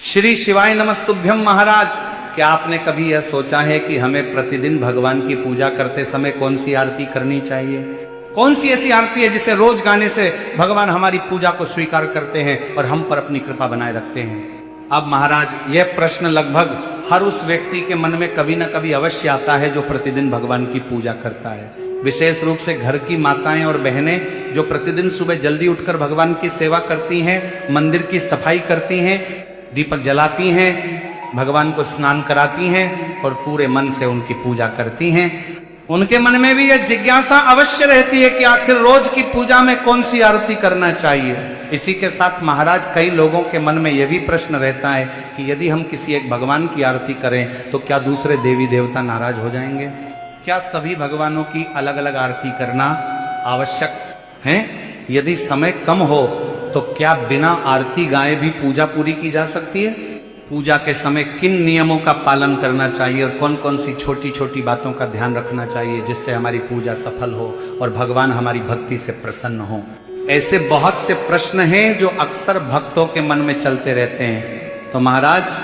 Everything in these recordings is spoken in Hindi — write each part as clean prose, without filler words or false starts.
श्री शिवाय नमस्तुभ्यम। महाराज, क्या आपने कभी यह सोचा है कि हमें प्रतिदिन भगवान की पूजा करते समय कौन सी आरती करनी चाहिए? कौन सी ऐसी आरती है जिसे रोज गाने से भगवान हमारी पूजा को स्वीकार करते हैं और हम पर अपनी कृपा बनाए रखते हैं? अब महाराज, यह प्रश्न लगभग हर उस व्यक्ति के मन में कभी न कभी अवश्य आता है जो प्रतिदिन भगवान की पूजा करता है। विशेष रूप से घर की माताएं और बहनें जो प्रतिदिन सुबह जल्दी उठकर भगवान की सेवा करती हैं, मंदिर की सफाई करती हैं, दीपक जलाती हैं, भगवान को स्नान कराती हैं और पूरे मन से उनकी पूजा करती हैं। उनके मन में भी यह जिज्ञासा अवश्य रहती है कि आखिर रोज की पूजा में कौन सी आरती करना चाहिए। इसी के साथ महाराज, कई लोगों के मन में यह भी प्रश्न रहता है कि यदि हम किसी एक भगवान की आरती करें तो क्या दूसरे देवी देवता नाराज हो जाएंगे? क्या सभी भगवानों की अलग अलग आरती करना आवश्यक है? यदि समय कम हो तो क्या बिना आरती गाए भी पूजा पूरी की जा सकती है? पूजा के समय किन नियमों का पालन करना चाहिए और कौन कौन सी छोटी छोटी बातों का ध्यान रखना चाहिए जिससे हमारी पूजा सफल हो और भगवान हमारी भक्ति से प्रसन्न हो? ऐसे बहुत से प्रश्न हैं जो अक्सर भक्तों के मन में चलते रहते हैं। तो महाराज,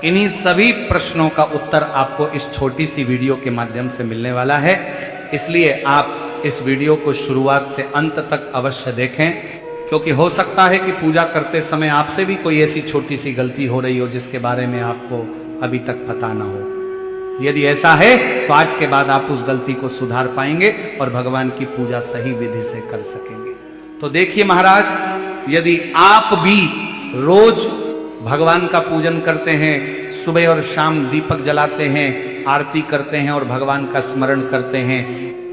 इन्हीं सभी प्रश्नों का उत्तर आपको इस छोटी सी वीडियो के माध्यम से मिलने वाला है। इसलिए आप इस वीडियो को शुरुआत से अंत तक अवश्य देखें, क्योंकि हो सकता है कि पूजा करते समय आपसे भी कोई ऐसी छोटी सी गलती हो रही हो जिसके बारे में आपको अभी तक पता ना हो। यदि ऐसा है तो आज के बाद आप उस गलती को सुधार पाएंगे और भगवान की पूजा सही विधि से कर सकेंगे। तो देखिए महाराज, यदि आप भी रोज भगवान का पूजन करते हैं, सुबह और शाम दीपक जलाते हैं, आरती करते हैं और भगवान का स्मरण करते हैं,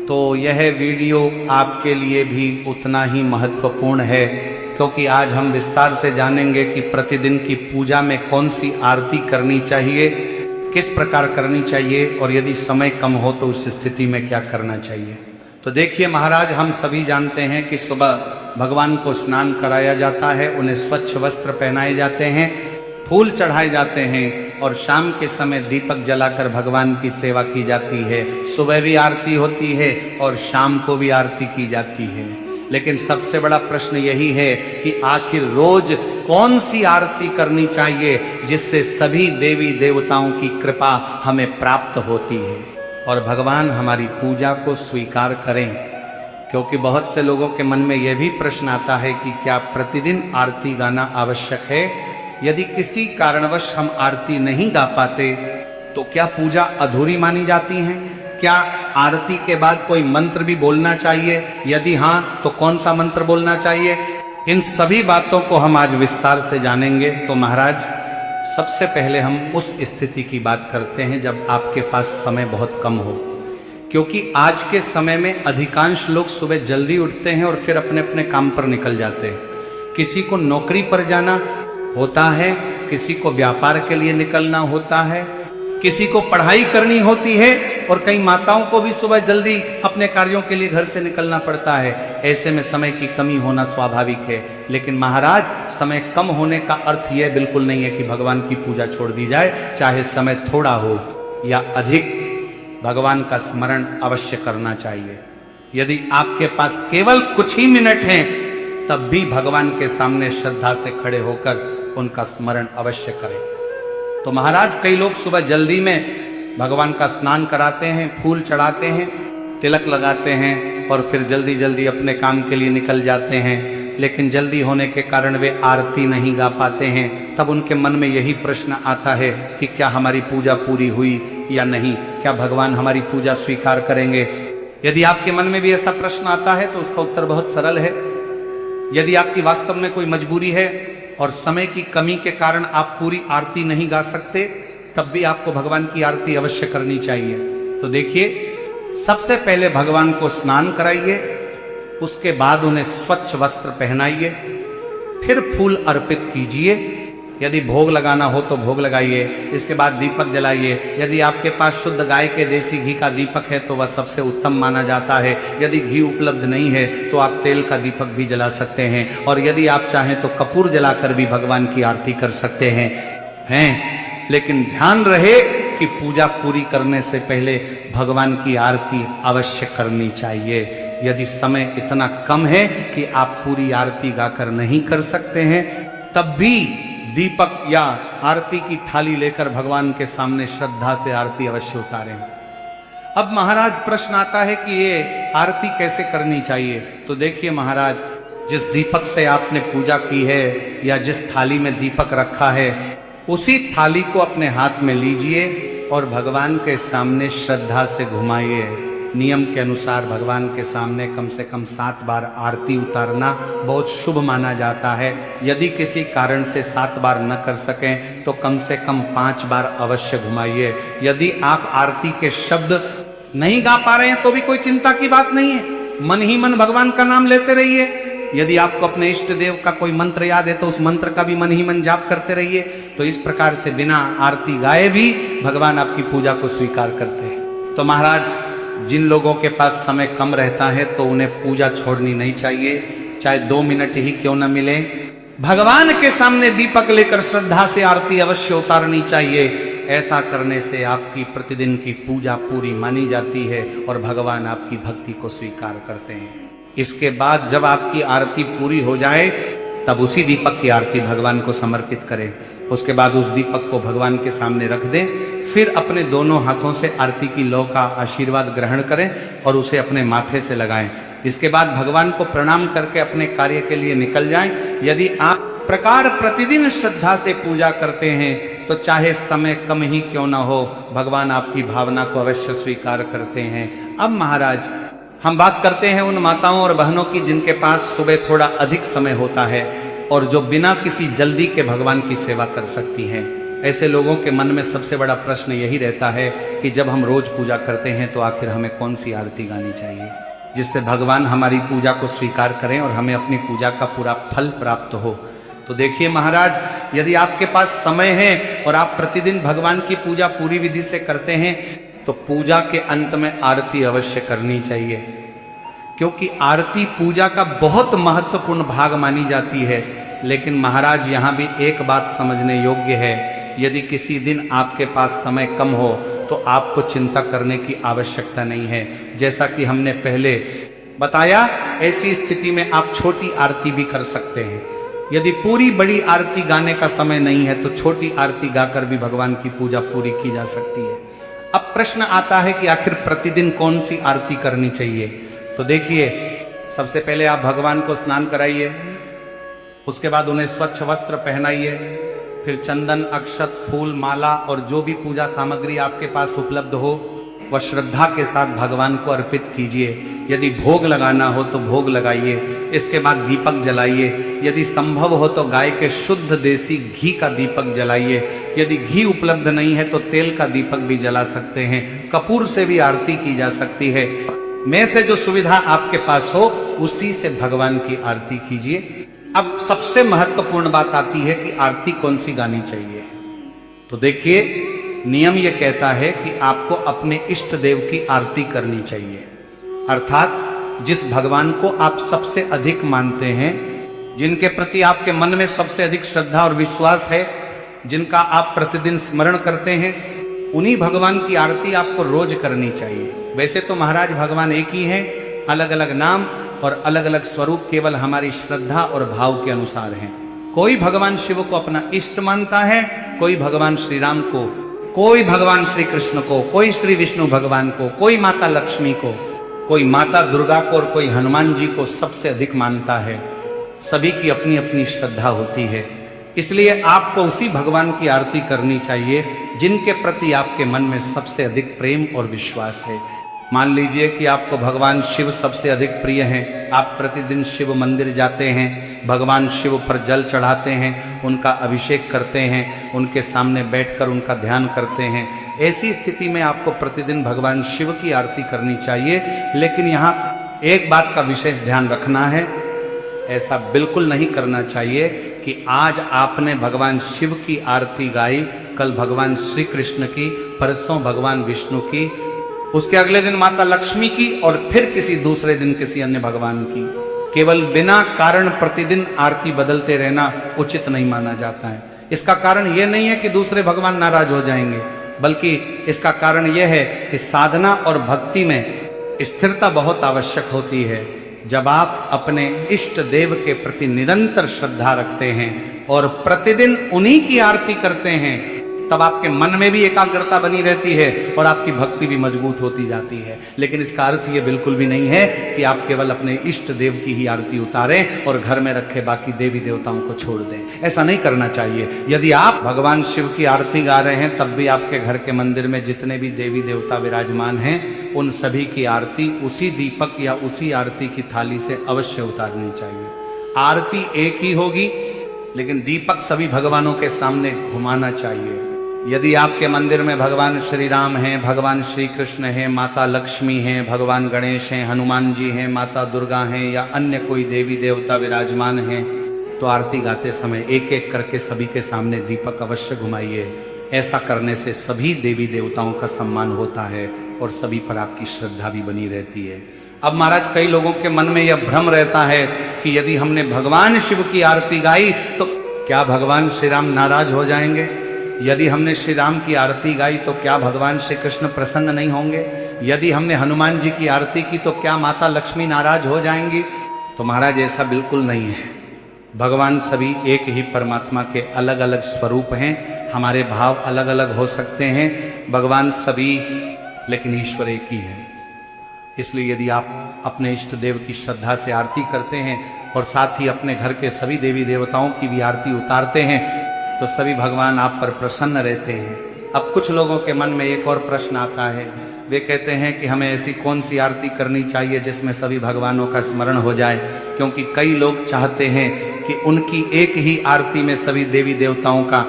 तो यह वीडियो आपके लिए भी उतना ही महत्वपूर्ण है, क्योंकि आज हम विस्तार से जानेंगे कि प्रतिदिन की पूजा में कौन सी आरती करनी चाहिए, किस प्रकार करनी चाहिए और यदि समय कम हो तो उस स्थिति में क्या करना चाहिए। तो देखिए महाराज, हम सभी जानते हैं कि सुबह भगवान को स्नान कराया जाता है, उन्हें स्वच्छ वस्त्र पहनाए जाते हैं, फूल चढ़ाए जाते हैं और शाम के समय दीपक जलाकर भगवान की सेवा की जाती है। सुबह भी आरती होती है और शाम को भी आरती की जाती है। लेकिन सबसे बड़ा प्रश्न यही है कि आखिर रोज कौन सी आरती करनी चाहिए जिससे सभी देवी देवताओं की कृपा हमें प्राप्त होती है और भगवान हमारी पूजा को स्वीकार करें। क्योंकि बहुत से लोगों के मन में यह भी प्रश्न आता है कि क्या प्रतिदिन आरती गाना आवश्यक है? यदि किसी कारणवश हम आरती नहीं गा पाते तो क्या पूजा अधूरी मानी जाती है? क्या आरती के बाद कोई मंत्र भी बोलना चाहिए? यदि हाँ, तो कौन सा मंत्र बोलना चाहिए? इन सभी बातों को हम आज विस्तार से जानेंगे। तो महाराज, सबसे पहले हम उस स्थिति की बात करते हैं जब आपके पास समय बहुत कम हो, क्योंकि आज के समय में अधिकांश लोग सुबह जल्दी उठते हैं और फिर अपने अपने काम पर निकल जाते हैं। किसी को नौकरी पर जाना होता है, किसी को व्यापार के लिए निकलना होता है, किसी को पढ़ाई करनी होती है और कई माताओं को भी सुबह जल्दी अपने कार्यों के लिए घर से निकलना पड़ता है। ऐसे में समय की कमी होना स्वाभाविक है। लेकिन महाराज, समय कम होने का अर्थ यह बिल्कुल नहीं है कि भगवान की पूजा छोड़ दी जाए। चाहे समय थोड़ा हो या अधिक, भगवान का स्मरण अवश्य करना चाहिए। यदि आपके पास केवल कुछ ही मिनट हैं, तब भी भगवान के सामने श्रद्धा से खड़े होकर उनका स्मरण अवश्य करें। तो महाराज, कई लोग सुबह जल्दी में भगवान का स्नान कराते हैं, फूल चढ़ाते हैं, तिलक लगाते हैं और फिर जल्दी जल्दी अपने काम के लिए निकल जाते हैं। लेकिन जल्दी होने के कारण वे आरती नहीं गा पाते हैं। तब उनके मन में यही प्रश्न आता है कि क्या हमारी पूजा पूरी हुई या नहीं? क्या भगवान हमारी पूजा स्वीकार करेंगे? यदि आपके मन में भी ऐसा प्रश्न आता है तो उसका उत्तर बहुत सरल है। यदि आपकी वास्तव में कोई मजबूरी है और समय की कमी के कारण आप पूरी आरती नहीं गा सकते, तब भी आपको भगवान की आरती अवश्य करनी चाहिए। तो देखिए, सबसे पहले भगवान को स्नान कराइए, उसके बाद उन्हें स्वच्छ वस्त्र पहनाइए, फिर फूल अर्पित कीजिए। यदि भोग लगाना हो तो भोग लगाइए, इसके बाद दीपक जलाइए। यदि आपके पास शुद्ध गाय के देसी घी का दीपक है तो वह सबसे उत्तम माना जाता है। यदि घी उपलब्ध नहीं है तो आप तेल का दीपक भी जला सकते हैं और यदि आप चाहें तो कपूर जलाकर भी भगवान की आरती कर सकते हैं। लेकिन ध्यान रहे कि पूजा पूरी करने से पहले भगवान की आरती अवश्य करनी चाहिए। यदि समय इतना कम है कि आप पूरी आरती गाकर नहीं कर सकते हैं, तब भी दीपक या आरती की थाली लेकर भगवान के सामने श्रद्धा से आरती अवश्य उतारें। अब महाराज प्रश्न आता है कि ये आरती कैसे करनी चाहिए। तो देखिए महाराज, जिस दीपक से आपने पूजा की है या जिस थाली में दीपक रखा है, उसी थाली को अपने हाथ में लीजिए और भगवान के सामने श्रद्धा से घुमाइए। नियम के अनुसार भगवान के सामने कम से कम 7 बार आरती उतारना बहुत शुभ माना जाता है। यदि किसी कारण से 7 बार न कर सकें तो कम से कम 5 बार अवश्य घुमाइए। यदि आप आरती के शब्द नहीं गा पा रहे हैं तो भी कोई चिंता की बात नहीं है, मन ही मन भगवान का नाम लेते रहिए। यदि आपको अपने इष्ट देव का कोई मंत्र याद है तो उस मंत्र का भी मन ही मन जाप करते रहिए। तो इस प्रकार से बिना आरती गाए भी भगवान आपकी पूजा को स्वीकार करते हैं। तो महाराज, जिन लोगों के पास समय कम रहता है तो उन्हें पूजा छोड़नी नहीं चाहिए, चाहे 2 मिनट ही क्यों न मिले। भगवान के सामने दीपक लेकर श्रद्धा से आरती अवश्य उतारनी चाहिए। ऐसा करने से आपकी प्रतिदिन की पूजा पूरी मानी जाती है और भगवान आपकी भक्ति को स्वीकार करते हैं। इसके बाद जब आपकी आरती पूरी हो जाए तब उसी दीपक की आरती भगवान को समर्पित करें। उसके बाद उस दीपक को भगवान के सामने रख दें। फिर अपने दोनों हाथों से आरती की लौ का आशीर्वाद ग्रहण करें और उसे अपने माथे से लगाएं। इसके बाद भगवान को प्रणाम करके अपने कार्य के लिए निकल जाएं। यदि आप प्रकार प्रतिदिन श्रद्धा से पूजा करते हैं तो चाहे समय कम ही क्यों ना हो, भगवान आपकी भावना को अवश्य स्वीकार करते हैं। अब महाराज, हम बात करते हैं उन माताओं और बहनों की जिनके पास सुबह थोड़ा अधिक समय होता है और जो बिना किसी जल्दी के भगवान की सेवा कर सकती हैं। ऐसे लोगों के मन में सबसे बड़ा प्रश्न यही रहता है कि जब हम रोज पूजा करते हैं तो आखिर हमें कौन सी आरती गानी चाहिए जिससे भगवान हमारी पूजा को स्वीकार करें और हमें अपनी पूजा का पूरा फल प्राप्त हो। तो देखिए महाराज, यदि आपके पास समय है और आप प्रतिदिन भगवान की पूजा पूरी विधि से करते हैं तो पूजा के अंत में आरती अवश्य करनी चाहिए, क्योंकि आरती पूजा का बहुत महत्वपूर्ण भाग मानी जाती है। लेकिन महाराज, यहाँ भी एक बात समझने योग्य है, यदि किसी दिन आपके पास समय कम हो तो आपको चिंता करने की आवश्यकता नहीं है। जैसा कि हमने पहले बताया, ऐसी स्थिति में आप छोटी आरती भी कर सकते हैं। यदि पूरी बड़ी आरती गाने का समय नहीं है तो छोटी आरती गाकर भी भगवान की पूजा पूरी की जा सकती है। अब प्रश्न आता है कि आखिर प्रतिदिन कौन सी आरती करनी चाहिए। तो देखिए, सबसे पहले आप भगवान को स्नान कराइए, उसके बाद उन्हें स्वच्छ वस्त्र पहनाइए, फिर चंदन, अक्षत, फूल, माला और जो भी पूजा सामग्री आपके पास उपलब्ध हो वह श्रद्धा के साथ भगवान को अर्पित कीजिए। यदि भोग लगाना हो तो भोग लगाइए। इसके बाद दीपक जलाइए। यदि संभव हो तो गाय के शुद्ध देसी घी का दीपक जलाइए। यदि घी उपलब्ध नहीं है तो तेल का दीपक भी जला सकते हैं। कपूर से भी आरती की जा सकती है। में से जो सुविधा आपके पास हो उसी से भगवान की आरती कीजिए। अब सबसे महत्वपूर्ण बात आती है कि आरती कौन सी गानी चाहिए। तो देखिए, नियम यह कहता है कि आपको अपने इष्ट देव की आरती करनी चाहिए, अर्थात जिस भगवान को आप सबसे अधिक मानते हैं, जिनके प्रति आपके मन में सबसे अधिक श्रद्धा और विश्वास है, जिनका आप प्रतिदिन स्मरण करते हैं, उन्हीं भगवान की आरती आपको रोज करनी चाहिए। वैसे तो महाराज भगवान एक ही हैं, अलग अलग नाम और अलग अलग स्वरूप केवल हमारी श्रद्धा और भाव के अनुसार हैं। कोई भगवान शिव को अपना इष्ट मानता है, कोई भगवान श्री राम को, कोई भगवान श्री कृष्ण को, कोई श्री विष्णु भगवान को, कोई माता लक्ष्मी को, कोई माता दुर्गा को और कोई हनुमान जी को सबसे अधिक मानता है। सभी की अपनी अपनी श्रद्धा होती है, इसलिए आपको उसी भगवान की आरती करनी चाहिए जिनके प्रति आपके मन में सबसे अधिक प्रेम और विश्वास है। मान लीजिए कि आपको भगवान शिव सबसे अधिक प्रिय हैं, आप प्रतिदिन शिव मंदिर जाते हैं, भगवान शिव पर जल चढ़ाते हैं, उनका अभिषेक करते हैं, उनके सामने बैठकर उनका ध्यान करते हैं। ऐसी स्थिति में आपको प्रतिदिन भगवान शिव की आरती करनी चाहिए। लेकिन यहाँ एक बात का विशेष ध्यान रखना है, ऐसा बिल्कुल नहीं करना चाहिए कि आज आपने भगवान शिव की आरती गाई, कल भगवान श्री कृष्ण की, परसों भगवान विष्णु की, उसके अगले दिन माता लक्ष्मी की और फिर किसी दूसरे दिन किसी अन्य भगवान की। केवल बिना कारण प्रतिदिन आरती बदलते रहना उचित नहीं माना जाता है। इसका कारण यह नहीं है कि दूसरे भगवान नाराज हो जाएंगे, बल्कि इसका कारण यह है कि साधना और भक्ति में स्थिरता बहुत आवश्यक होती है। जब आप अपने इष्ट देव के प्रति निरंतर श्रद्धा रखते हैं और प्रतिदिन उन्हीं की आरती करते हैं, तब आपके मन में भी एकाग्रता बनी रहती है और आपकी भक्ति भी मजबूत होती जाती है। लेकिन इसका अर्थ ये बिल्कुल भी नहीं है कि आप केवल अपने इष्ट देव की ही आरती उतारें और घर में रखे बाकी देवी देवताओं को छोड़ दें। ऐसा नहीं करना चाहिए। यदि आप भगवान शिव की आरती गा रहे हैं, तब भी आपके घर के मंदिर में जितने भी देवी देवता विराजमान हैं, उन सभी की आरती उसी दीपक या उसी आरती की थाली से अवश्य उतारनी चाहिए। आरती एक ही होगी, लेकिन दीपक सभी भगवानों के सामने घुमाना चाहिए। यदि आपके मंदिर में भगवान श्री राम हैं, भगवान श्री कृष्ण हैं, माता लक्ष्मी हैं, भगवान गणेश हैं, हनुमान जी हैं, माता दुर्गा हैं या अन्य कोई देवी देवता विराजमान हैं, तो आरती गाते समय एक एक करके सभी के सामने दीपक अवश्य घुमाइए। ऐसा करने से सभी देवी देवताओं का सम्मान होता है और सभी पर आपकी श्रद्धा भी बनी रहती है। अब महाराज, कई लोगों के मन में यह भ्रम रहता है कि यदि हमने भगवान शिव की आरती गाई तो क्या भगवान श्री राम नाराज हो जाएंगे? यदि हमने श्री राम की आरती गाई तो क्या भगवान श्री कृष्ण प्रसन्न नहीं होंगे? यदि हमने हनुमान जी की आरती की तो क्या माता लक्ष्मी नाराज हो जाएंगी? तो महाराज, ऐसा बिल्कुल नहीं है। भगवान सभी एक ही परमात्मा के अलग अलग स्वरूप हैं। हमारे भाव अलग अलग हो सकते हैं, भगवान सभी, लेकिन ईश्वर एक ही है। इसलिए यदि आप अपने इष्ट देव की श्रद्धा से आरती करते हैं और साथ ही अपने घर के सभी देवी देवताओं की भी आरती उतारते हैं, तो सभी भगवान आप पर प्रसन्न रहते हैं। अब कुछ लोगों के मन में एक और प्रश्न आता है। वे कहते हैं कि हमें ऐसी कौन सी आरती करनी चाहिए जिसमें सभी भगवानों का स्मरण हो जाए, क्योंकि कई लोग चाहते हैं कि उनकी एक ही आरती में सभी देवी देवताओं का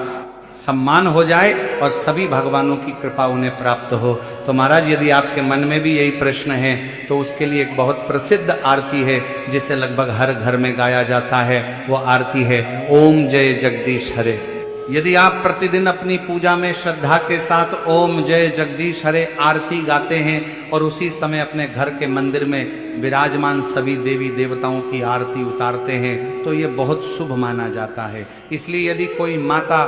सम्मान हो जाए और सभी भगवानों की कृपा उन्हें प्राप्त हो। तो महाराज, यदि आपके मन में भी यही प्रश्न है, तो उसके लिए एक बहुत प्रसिद्ध आरती है जिसे लगभग हर घर में गाया जाता है। वो आरती है ओम जय जगदीश हरे। यदि आप प्रतिदिन अपनी पूजा में श्रद्धा के साथ ओम जय जगदीश हरे आरती गाते हैं और उसी समय अपने घर के मंदिर में विराजमान सभी देवी देवताओं की आरती उतारते हैं, तो ये बहुत शुभ माना जाता है। इसलिए यदि कोई माता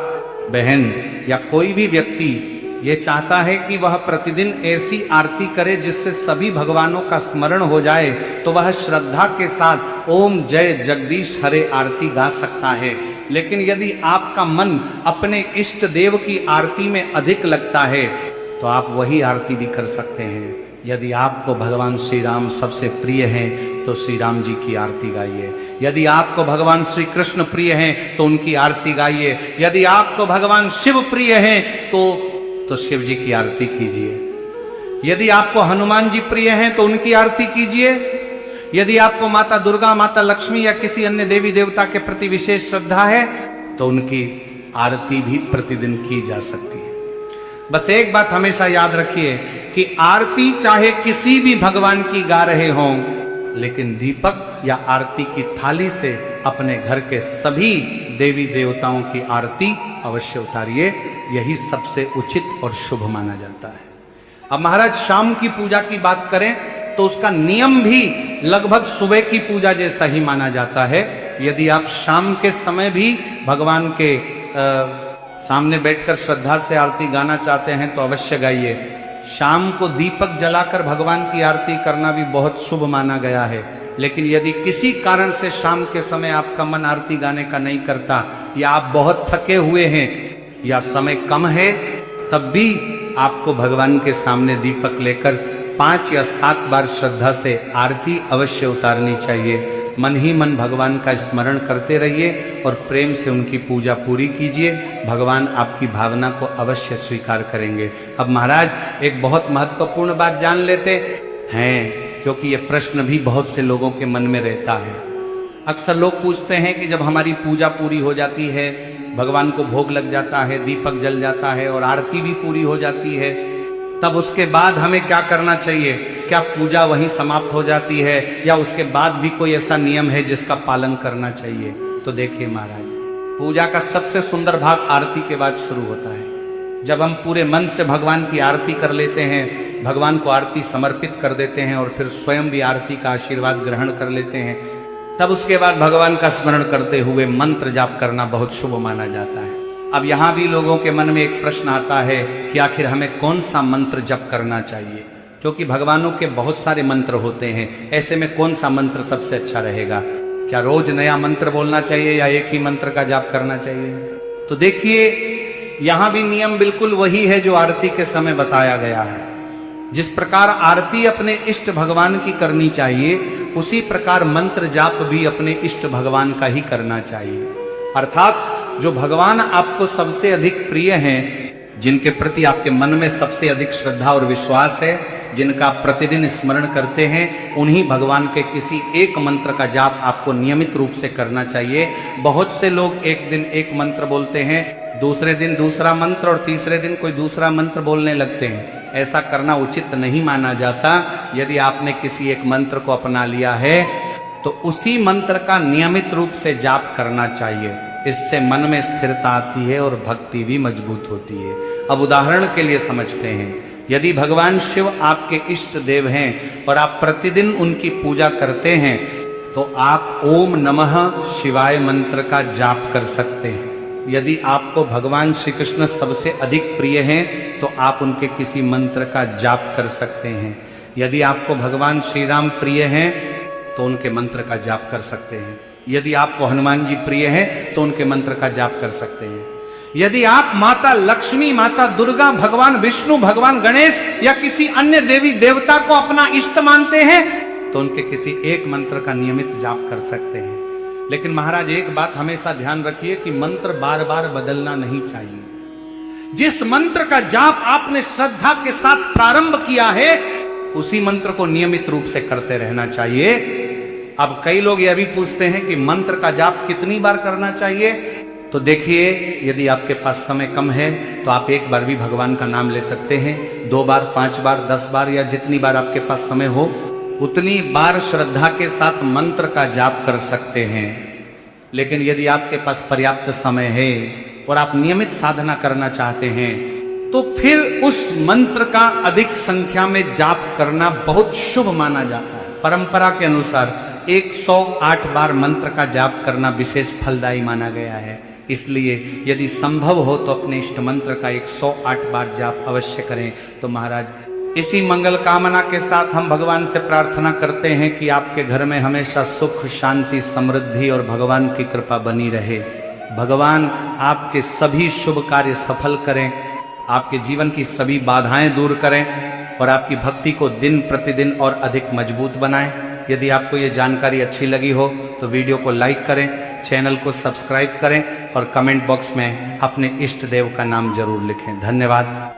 बहन या कोई भी व्यक्ति ये चाहता है कि वह प्रतिदिन ऐसी आरती करे जिससे सभी भगवानों का स्मरण हो जाए, तो वह श्रद्धा के साथ ओम जय जगदीश हरे आरती गा सकता है। लेकिन यदि आपका मन अपने इष्ट देव की आरती में अधिक लगता है, तो आप वही आरती भी कर सकते हैं। यदि आपको भगवान श्री राम सबसे प्रिय हैं, तो श्री राम जी की आरती गाइए। यदि आपको भगवान श्री कृष्ण प्रिय हैं, तो उनकी आरती गाइए। यदि आपको भगवान शिव प्रिय हैं, तो शिव जी की आरती कीजिए। यदि आपको हनुमान जी प्रिय हैं, तो उनकी आरती कीजिए। यदि आपको माता दुर्गा, माता लक्ष्मी या किसी अन्य देवी देवता के प्रति विशेष श्रद्धा है, तो उनकी आरती भी प्रतिदिन की जा सकती है। बस एक बात हमेशा याद रखिए कि आरती चाहे किसी भी भगवान की गा रहे हों, लेकिन दीपक या आरती की थाली से अपने घर के सभी देवी देवताओं की आरती अवश्य उतारिए। यही सबसे उचित और शुभ माना जाता है। अब महाराज, शाम की पूजा की बात करें तो उसका नियम भी लगभग सुबह की पूजा जैसा ही माना जाता है। यदि आप शाम के समय भी भगवान के सामने बैठकर श्रद्धा से आरती गाना चाहते हैं, तो अवश्य गाइए। शाम को दीपक जलाकर भगवान की आरती करना भी बहुत शुभ माना गया है। लेकिन यदि किसी कारण से शाम के समय आपका मन आरती गाने का नहीं करता, या आप बहुत थके हुए हैं, या समय कम है, तब भी आपको भगवान के सामने दीपक लेकर 5 या 7 बार श्रद्धा से आरती अवश्य उतारनी चाहिए। मन ही मन भगवान का स्मरण करते रहिए और प्रेम से उनकी पूजा पूरी कीजिए। भगवान आपकी भावना को अवश्य स्वीकार करेंगे। अब महाराज, एक बहुत महत्वपूर्ण बात जान लेते हैं, क्योंकि ये प्रश्न भी बहुत से लोगों के मन में रहता है। अक्सर लोग पूछते हैं कि जब हमारी पूजा पूरी हो जाती है, भगवान को भोग लग जाता है, दीपक जल जाता है और आरती भी पूरी हो जाती है, तब उसके बाद हमें क्या करना चाहिए? क्या पूजा वहीं समाप्त हो जाती है, या उसके बाद भी कोई ऐसा नियम है जिसका पालन करना चाहिए? तो देखिए महाराज, पूजा का सबसे सुंदर भाग आरती के बाद शुरू होता है। जब हम पूरे मन से भगवान की आरती कर लेते हैं, भगवान को आरती समर्पित कर देते हैं और फिर स्वयं भी आरती का आशीर्वाद ग्रहण कर लेते हैं, तब उसके बाद भगवान का स्मरण करते हुए मंत्र जाप करना बहुत शुभ माना जाता है। अब यहाँ भी लोगों के मन में एक प्रश्न आता है कि आखिर हमें कौन सा मंत्र जप करना चाहिए। क्योंकि भगवानों के बहुत सारे मंत्र होते हैं। ऐसे में कौन सा मंत्र सबसे अच्छा रहेगा? क्या रोज नया मंत्र बोलना चाहिए या एक ही मंत्र का जाप करना चाहिए? तो देखिए, यहां भी नियम बिल्कुल वही है जो आरती के समय बताया गया है। जिस प्रकार आरती अपने इष्ट भगवान की करनी चाहिए, उसी प्रकार मंत्र जाप भी अपने इष्ट भगवान का ही करना चाहिए। अर्थात जो भगवान आपको सबसे अधिक प्रिय हैं, जिनके प्रति आपके मन में सबसे अधिक श्रद्धा और विश्वास है, जिनका प्रतिदिन स्मरण करते हैं, उन्हीं भगवान के किसी एक मंत्र का जाप आपको नियमित रूप से करना चाहिए। बहुत से लोग एक दिन एक मंत्र बोलते हैं, दूसरे दिन दूसरा मंत्र और तीसरे दिन कोई दूसरा मंत्र बोलने लगते हैं। ऐसा करना उचित नहीं माना जाता। यदि आपने किसी एक मंत्र को अपना लिया है तो उसी मंत्र का नियमित रूप से जाप करना चाहिए। इससे मन में स्थिरता आती है और भक्ति भी मजबूत होती है। अब उदाहरण के लिए समझते हैं, यदि भगवान शिव आपके इष्ट देव हैं और आप प्रतिदिन उनकी पूजा करते हैं, तो आप ओम नमः शिवाय मंत्र का जाप कर सकते हैं। यदि आपको भगवान श्री कृष्ण सबसे अधिक प्रिय हैं, तो आप उनके किसी मंत्र का जाप कर सकते हैं। यदि आपको भगवान श्री राम प्रिय हैं, तो उनके मंत्र का जाप कर सकते हैं। यदि आपको हनुमान जी प्रिय हैं, तो उनके मंत्र का जाप कर सकते हैं। यदि आप माता लक्ष्मी, माता दुर्गा, भगवान विष्णु, भगवान गणेश या किसी अन्य देवी देवता को अपना इष्ट मानते हैं, तो उनके किसी एक मंत्र का नियमित जाप कर सकते हैं। लेकिन महाराज एक बात हमेशा ध्यान रखिए कि मंत्र बार बार बदलना नहीं चाहिए। जिस मंत्र का जाप आपने श्रद्धा के साथ प्रारंभ किया है, उसी मंत्र को नियमित रूप से करते रहना चाहिए। अब कई लोग यह भी पूछते हैं कि मंत्र का जाप कितनी बार करना चाहिए? तो देखिए, यदि आपके पास समय कम है तो आप एक बार भी भगवान का नाम ले सकते हैं। 2 बार, 5 बार, 10 बार या जितनी बार आपके पास समय हो, उतनी बार श्रद्धा के साथ मंत्र का जाप कर सकते हैं। लेकिन यदि आपके पास पर्याप्त समय है और आप नियमित साधना करना चाहते हैं, तो फिर उस मंत्र का अधिक संख्या में जाप करना बहुत शुभ माना जाता है। परंपरा के अनुसार 108 बार मंत्र का जाप करना विशेष फलदायी माना गया है। इसलिए यदि संभव हो तो अपने इष्ट मंत्र का 108 बार जाप अवश्य करें। तो महाराज, इसी मंगल कामना के साथ हम भगवान से प्रार्थना करते हैं कि आपके घर में हमेशा सुख, शांति, समृद्धि और भगवान की कृपा बनी रहे। भगवान आपके सभी शुभ कार्य सफल करें, आपके जीवन की सभी बाधाएं दूर करें और आपकी भक्ति को दिन प्रतिदिन और अधिक मजबूत बनाएं। यदि आपको ये जानकारी अच्छी लगी हो तो वीडियो को लाइक करें, चैनल को सब्सक्राइब करें और कमेंट बॉक्स में अपने इष्ट देव का नाम जरूर लिखें। धन्यवाद।